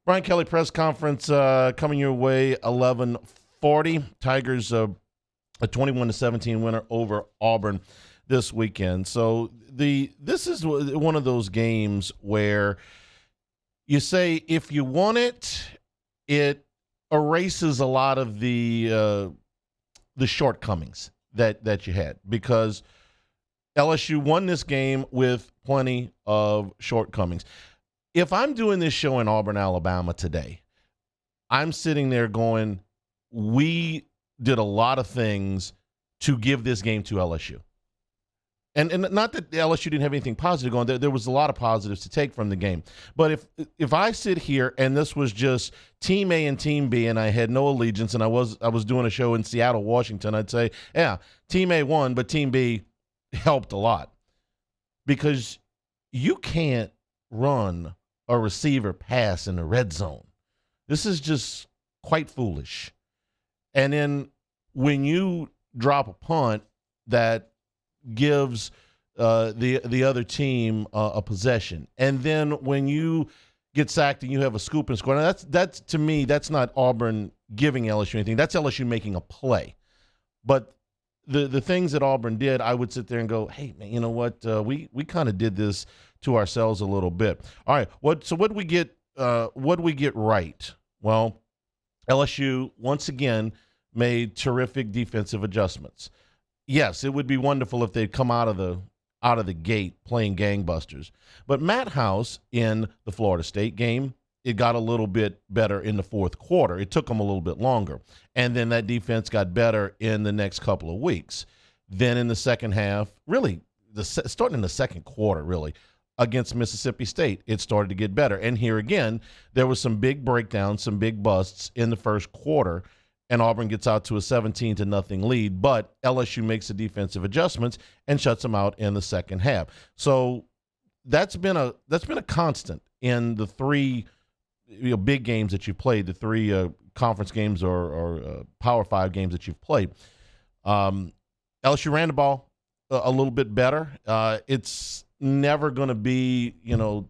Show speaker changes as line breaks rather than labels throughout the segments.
Brian Kelly press conference coming your way 11:40. Tigers a 21-17 winner over Auburn this weekend. So this is one of those games where you say if you want it, it erases a lot of the shortcomings that you had, because LSU won this game with plenty of shortcomings. If I'm doing this show in Auburn, Alabama today, I'm sitting there going, we did a lot of things to give this game to LSU. And not that LSU didn't have anything positive going. There was a lot of positives to take from the game. But if I sit here and this was just Team A and Team B and I had no allegiance and I was doing a show in Seattle, Washington, I'd say, yeah, Team A won, but Team B helped a lot. Because you can't run a receiver pass in the red zone. This is just quite foolish. And then when you drop a punt that gives the other team a possession, and then when you get sacked and you have a scoop and score, now that's to me, that's not Auburn giving LSU anything. That's LSU making a play. But the things that Auburn did, I would sit there and go, hey, man, you know what? We kind of did this to ourselves a little bit. All right, what do we get? What do we get right? Well, LSU once again made terrific defensive adjustments. Yes, it would be wonderful if they'd come out of the gate playing gangbusters. But Matt House in the Florida State game, it got a little bit better in the fourth quarter. It took them a little bit longer. And then that defense got better in the next couple of weeks. Then in the second half, really, starting in the second quarter, really, against Mississippi State, it started to get better. And here again, there was some big breakdowns, some big busts in the first quarter, and Auburn gets out to a 17-0 lead. But LSU makes the defensive adjustments and shuts them out in the second half. So that's been a constant in the three big games that you've played, the three conference games or Power 5 games that you've played. LSU ran the ball a little bit better. It's never going to be,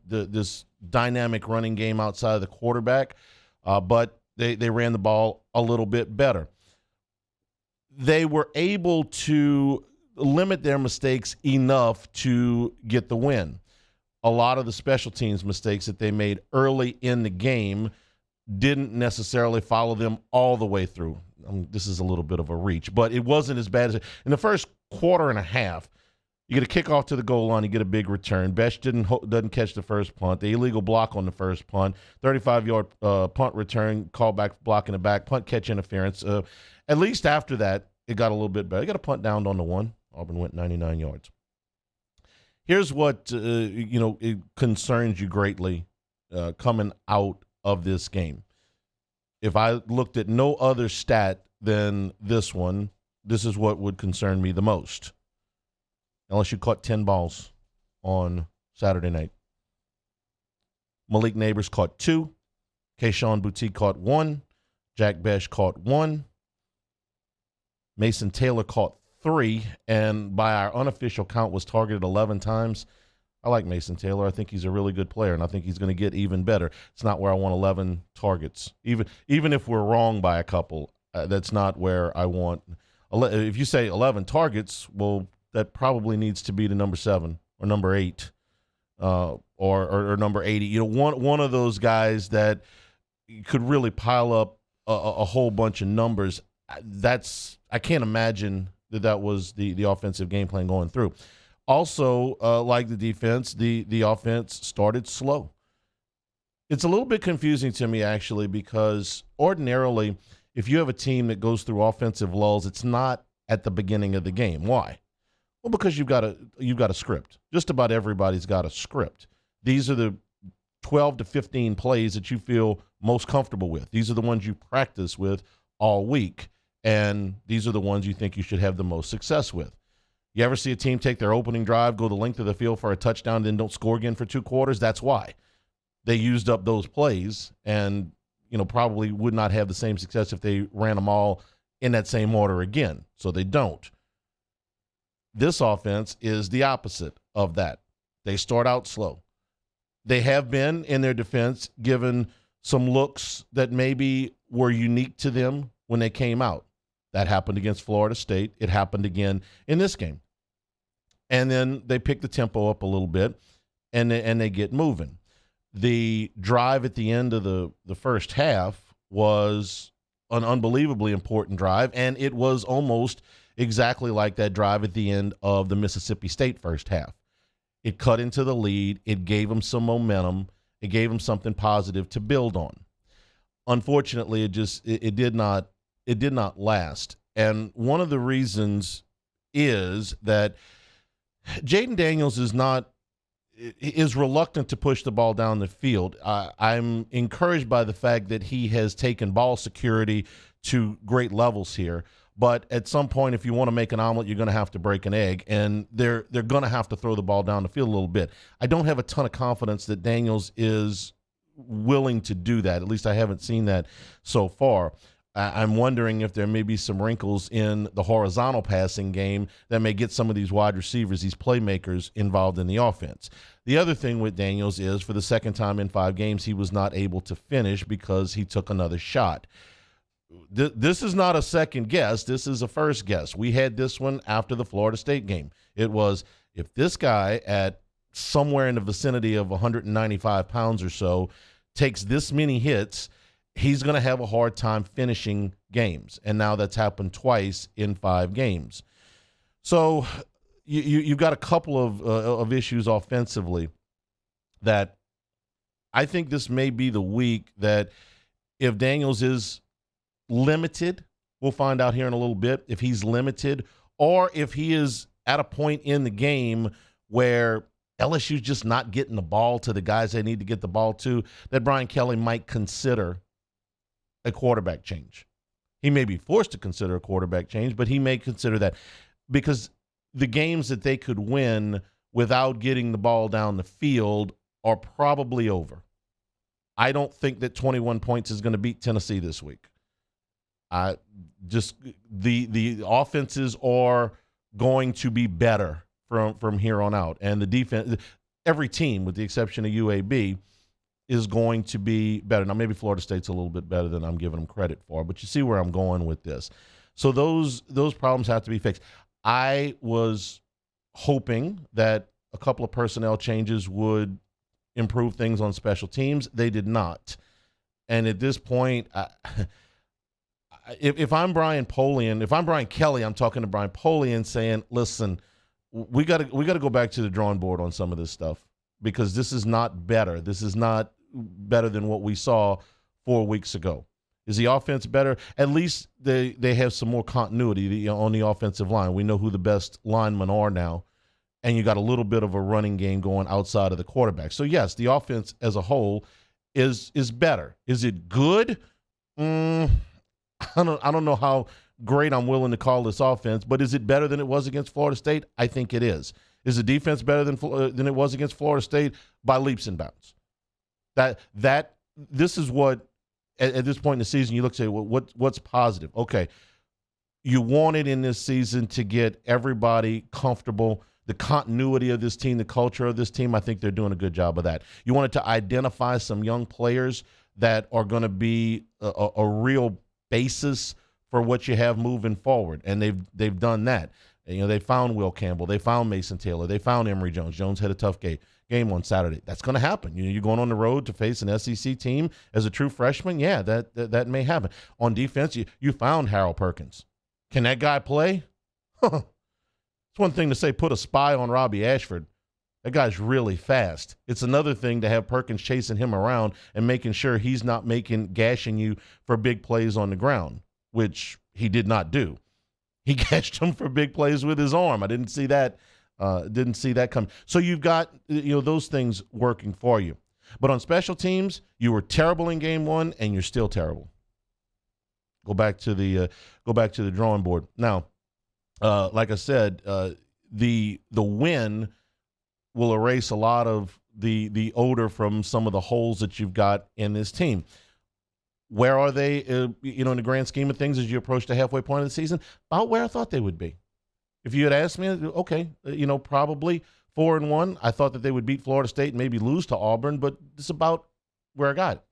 this dynamic running game outside of the quarterback, but they ran the ball a little bit better. They were able to limit their mistakes enough to get the win. A lot of the special teams mistakes that they made early in the game didn't necessarily follow them all the way through. This is a little bit of a reach, but it wasn't as bad as in the first quarter and a half. You get a kickoff to the goal line, you get a big return. Besh doesn't catch the first punt. The illegal block on the first punt, 35-yard punt return, callback blocking the back, punt catch interference. At least after that, it got a little bit better. They got a punt down on the one. Auburn went 99 yards. Here's what it concerns you greatly coming out of this game. If I looked at no other stat than this one, this is what would concern me the most. LSU caught 10 balls on Saturday night. Malik Neighbors caught 2. Keyshawn Boutte caught 1. Jack Besh caught 1. Mason Taylor caught 3. And by our unofficial count was targeted 11 times. I like Mason Taylor. I think he's a really good player, and I think he's going to get even better. It's not where I want 11 targets. Even if we're wrong by a couple, that's not where I want. If you say 11 targets, well, that probably needs to be the number 7 or number 8 or number 80. One of those guys that could really pile up a whole bunch of numbers. I can't imagine that was the offensive game plan going through. Also, like the defense, the offense started slow. It's a little bit confusing to me, actually, because ordinarily, if you have a team that goes through offensive lulls, it's not at the beginning of the game. Why? Well, because you've got a script. Just about everybody's got a script. These are the 12 to 15 plays that you feel most comfortable with. These are the ones you practice with all week, and these are the ones you think you should have the most success with. You ever see a team take their opening drive, go the length of the field for a touchdown, then don't score again for 2 quarters? That's why. They used up those plays and, probably would not have the same success if they ran them all in that same order again. So they don't. This offense is the opposite of that. They start out slow. They have been, in their defense, given some looks that maybe were unique to them when they came out. That happened against Florida State. It happened again in this game. And then they pick the tempo up a little bit, and they get moving. The drive at the end of the first half was an unbelievably important drive, and it was almost exactly like that drive at the end of the Mississippi State first half. It cut into the lead. It gave them some momentum. It gave them something positive to build on. Unfortunately, it did not last. And one of the reasons is that Jaden Daniels is reluctant to push the ball down the field. I'm encouraged by the fact that he has taken ball security to great levels here. But at some point, if you want to make an omelet, you're going to have to break an egg, and they're going to have to throw the ball down the field a little bit. I don't have a ton of confidence that Daniels is willing to do that. At least I haven't seen that so far. I'm wondering if there may be some wrinkles in the horizontal passing game that may get some of these wide receivers, these playmakers, involved in the offense. The other thing with Daniels is, for the second time in 5 games, he was not able to finish because he took another shot. This is not a second guess. This is a first guess. We had this one after the Florida State game. It was, if this guy at somewhere in the vicinity of 195 pounds or so takes this many hits, he's going to have a hard time finishing games. And now that's happened twice in 5 games. So you've got a couple of issues offensively that I think this may be the week that if Daniels is limited, we'll find out here in a little bit if he's limited, or if he is at a point in the game where LSU's just not getting the ball to the guys they need to get the ball to, that Brian Kelly might consider a quarterback change. He may be forced to consider a quarterback change, but he may consider that, because the games that they could win without getting the ball down the field are probably over. I don't think that 21 points is going to beat Tennessee this week. The offenses are going to be better from here on out, and the defense, every team with the exception of UAB, is going to be better. Now, maybe Florida State's a little bit better than I'm giving them credit for, but you see where I'm going with this. So those problems have to be fixed. I was hoping that a couple of personnel changes would improve things on special teams. They did not. And at this point, if I'm Brian Kelly, I'm talking to Brian Polian saying, listen, we got to go back to the drawing board on some of this stuff, because this is not better. This is not better than what we saw 4 weeks ago. Is the offense better? At least they have some more continuity on the offensive line. We know who the best linemen are now, and you got a little bit of a running game going outside of the quarterback. So, yes, the offense as a whole is better. Is it good? I don't know how great I'm willing to call this offense, but is it better than it was against Florida State? I think it is. Is the defense better than it was against Florida State? By leaps and bounds. This is what, at this point in the season, you look and say, well, what's positive? Okay, you wanted in this season to get everybody comfortable, the continuity of this team, the culture of this team. I think they're doing a good job of that. You wanted to identify some young players that are going to be a real basis for what you have moving forward, and they've done that. You know, they found Will Campbell, they found Mason Taylor, they found Emory Jones. Jones had a tough game on Saturday. That's going to happen. You're going on the road to face an SEC team as a true freshman. Yeah, that may happen. On defense, you found Harold Perkins. Can that guy play? It's one thing to say put a spy on Robbie Ashford. That guy's really fast. It's another thing to have Perkins chasing him around and making sure he's not gashing you for big plays on the ground, which he did not do. He gashed him for big plays with his arm. I didn't see that. Didn't see that coming. So you've got those things working for you. But on special teams, you were terrible in game 1, and you're still terrible. Go back to the drawing board. Now, like I said, the win will erase a lot of the odor from some of the holes that you've got in this team. Where are they, in the grand scheme of things as you approach the halfway point of the season? About where I thought they would be. If you had asked me, okay, probably 4-1. I thought that they would beat Florida State and maybe lose to Auburn, but it's about where I got it.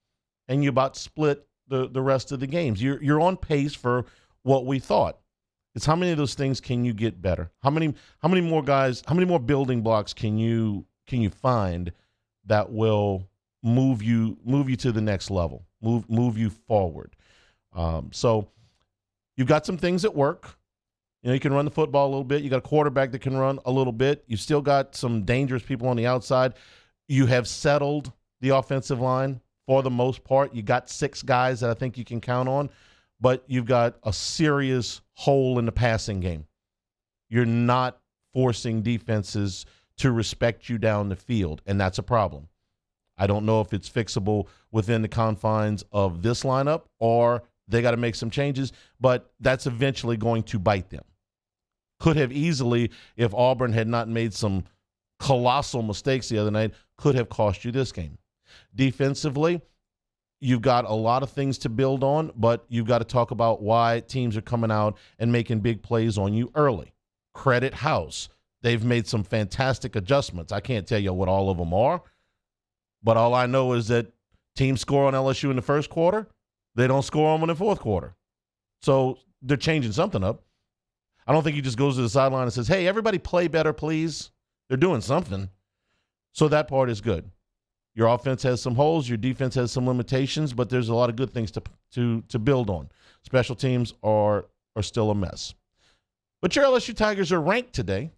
and you about split the rest of the games. You're on pace for what we thought. It's how many of those things can you get better? How many more guys, how many more building blocks can you find that will move you to the next level, move you forward? So you've got some things at work. You can run the football a little bit. You got a quarterback that can run a little bit. You've still got some dangerous people on the outside. You have settled the offensive line for the most part. You got 6 guys that I think you can count on, but you've got a serious hole in the passing game. You're not forcing defenses to respect you down the field, and that's a problem. I don't know if it's fixable within the confines of this lineup or they got to make some changes, but that's eventually going to bite them. Could have easily, if Auburn had not made some colossal mistakes the other night, could have cost you this game. Defensively, you've got a lot of things to build on, but you've got to talk about why teams are coming out and making big plays on you early. Credit House. They've made some fantastic adjustments. I can't tell you what all of them are, but all I know is that teams score on LSU in the first quarter. They don't score on them in the fourth quarter. So they're changing something up. I don't think he just goes to the sideline and says, hey, everybody play better, please. They're doing something. So that part is good. Your offense has some holes. Your defense has some limitations, but there's a lot of good things to build on. Special teams are still a mess. But your LSU Tigers are ranked today.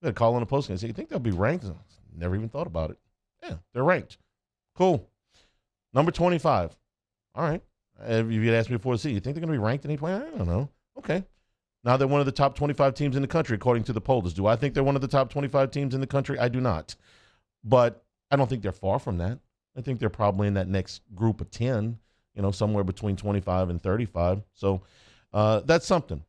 They call on a post game and say, you think they'll be ranked? Never even thought about it. Yeah, they're ranked. Cool. Number 25. All right. If you'd asked me before the season, you think they're going to be ranked in any point? I don't know. Okay. Now they're one of the top 25 teams in the country, according to the pollers. Do I think they're one of the top 25 teams in the country? I do not. But I don't think they're far from that. I think they're probably in that next group of 10, somewhere between 25 and 35. So that's something.